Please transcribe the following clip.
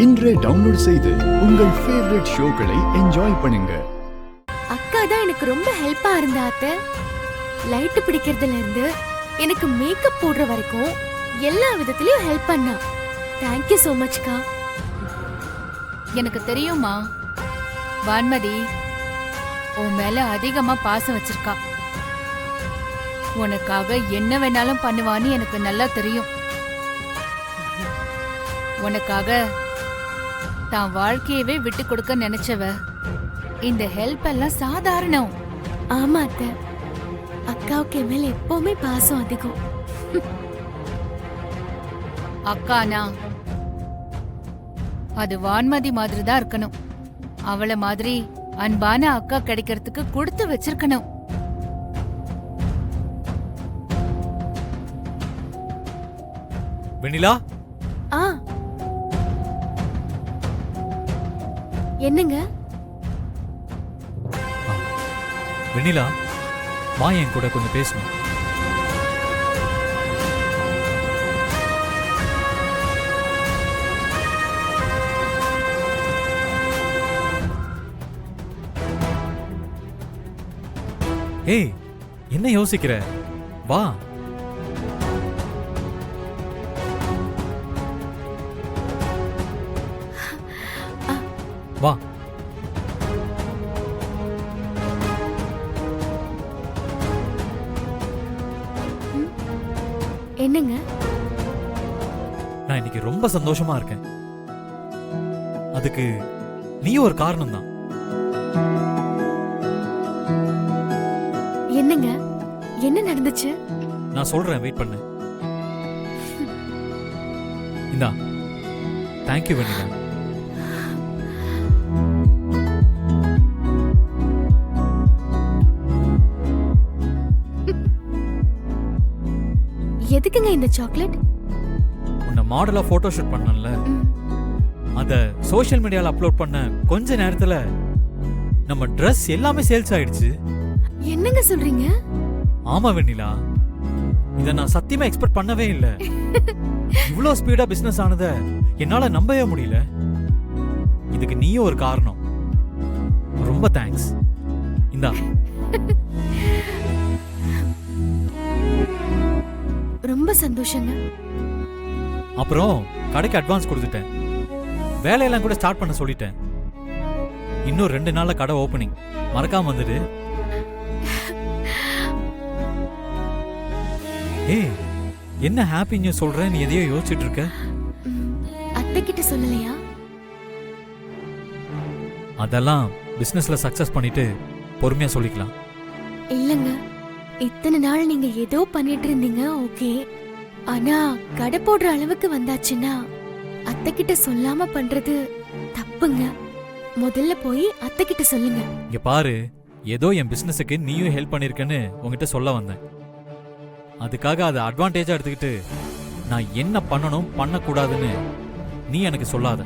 இன்றே டவுன்லோட் செய்து உங்கள் ஃபேவரட் ஷோக்களை என்ஜாய் பண்ணுங்க. அக்கா தான் எனக்கு ரொம்ப ஹெல்ப்பா இருந்தா அத்தை. லைட் பிடிக்கிறதுல இருந்து எனக்கு மேக்கப் போடுற வரைக்கும் எல்லா விதத்திலயும் ஹெல்ப் பண்ணா. தேங்க் யூ so much அக்கா. எனக்கு தெரியுமா, வான்மதி உன் மேல அதிகமா பாசம் வச்சிருக்கா. உனக்காக என்ன வேணாலும் பண்ணுவான்னு எனக்கு நல்லா தெரியும். உனக்காக தான் வாழ்க்கையவே விட்டு கொடுக்க நினைச்சவ. இந்த ஹெல்ப் எல்லாம் சாதாரணம். ஆமா அத்தை, அக்காவுக்கு என் மேல எப்பவுமே பாசம் அதிகம். அக்கானா அது வான்மதி மாதிரி தான் இருக்கணும். அவளை மாதிரி அன்பான அக்கா கிடைக்கிறதுக்கு கொடுத்து வச்சிருக்கணும். வெண்ணிலா, ஆ என்னங்க? வெண்ணிலா வா, என் கூட கொஞ்சம் பேசணும். ஏய், என்ன யோசிக்கிற? வா. வா. என்னங்க? நான் இன்னைக்கு ரொம்ப சந்தோஷமா இருக்கேன். அதுக்கு நீ ஒரு காரணம் தான். என்னங்க? என்ன நடந்துச்சு? நான் சொல்றேன், வெயிட் பண்ணு. இந்தா, தேங்க்யூ வெண்ணிலா. எதுக்குங்க இந்த சாக்லேட்? உன்னை மாடலா போட்டோ ஷூட் பண்ணல, அத சோஷியல் மீடியால அப்லோட் பண்ண கொஞ்ச நேரத்துல நம்ம Dress எல்லாமே சேல்ஸ் ஆயிடுச்சு. என்னங்க சொல்றீங்க? ஆமா வெண்ணிலா, இத நான் சத்தியமா எக்ஸ்பெக்ட் பண்ணவே இல்ல. இவ்ளோ ஸ்பீடா பிசினஸ் ஆனத என்னால நம்பவே முடியல. இதுக்கு நீயும் ஒரு காரணம். ரொம்ப தேங்க்ஸ். இந்தா. ரொம்ப சந்தோஷங்க. அப்புறம் கடைக்கு அட்வான்ஸ் கொடுத்துட்டேன். வேலையெல்லாம் கூட ஸ்டார்ட் பண்ண சொல்லிட்டேன். இன்னும் 2 நாள்ல கடை ஓபனிங். மறக்காம வந்துடு. ஏய், என்ன ஹாப்பி நியூஸ் சொல்ற? நீ எதையோ யோசிச்சுட்டு இருக்க? அத்தை கிட்ட சொல்லலையா? அதெல்லாம் பிசினஸ்ல சக்சஸ் பண்ணிட்டு பொறுமையா சொல்லிக்கலாம். இல்லங்க, இத்தனை நாள் நீங்க ஏதோ பண்ணிட்டு இருந்தீங்க, ஓகே. ஆனா கடை போடுற அளவுக்கு வந்தாச்சுன்னா அத்தை கிட்ட சொல்லாம பண்றது தப்புங்க. முதல்ல போய் அத்தை கிட்ட சொல்லுங்க. இங்க பாரு, ஏதோ என் பிசினஸுக்கு நீயும் ஹெல்ப் பண்ணிருக்கேன்னு உங்ககிட்ட சொல்ல வந்தேன். அதுக்காக அதை அட்வான்டேஜா எடுத்துக்கிட்டு நான் என்ன பண்ணணும் பண்ணக்கூடாதுன்னு நீ எனக்கு சொல்லாத.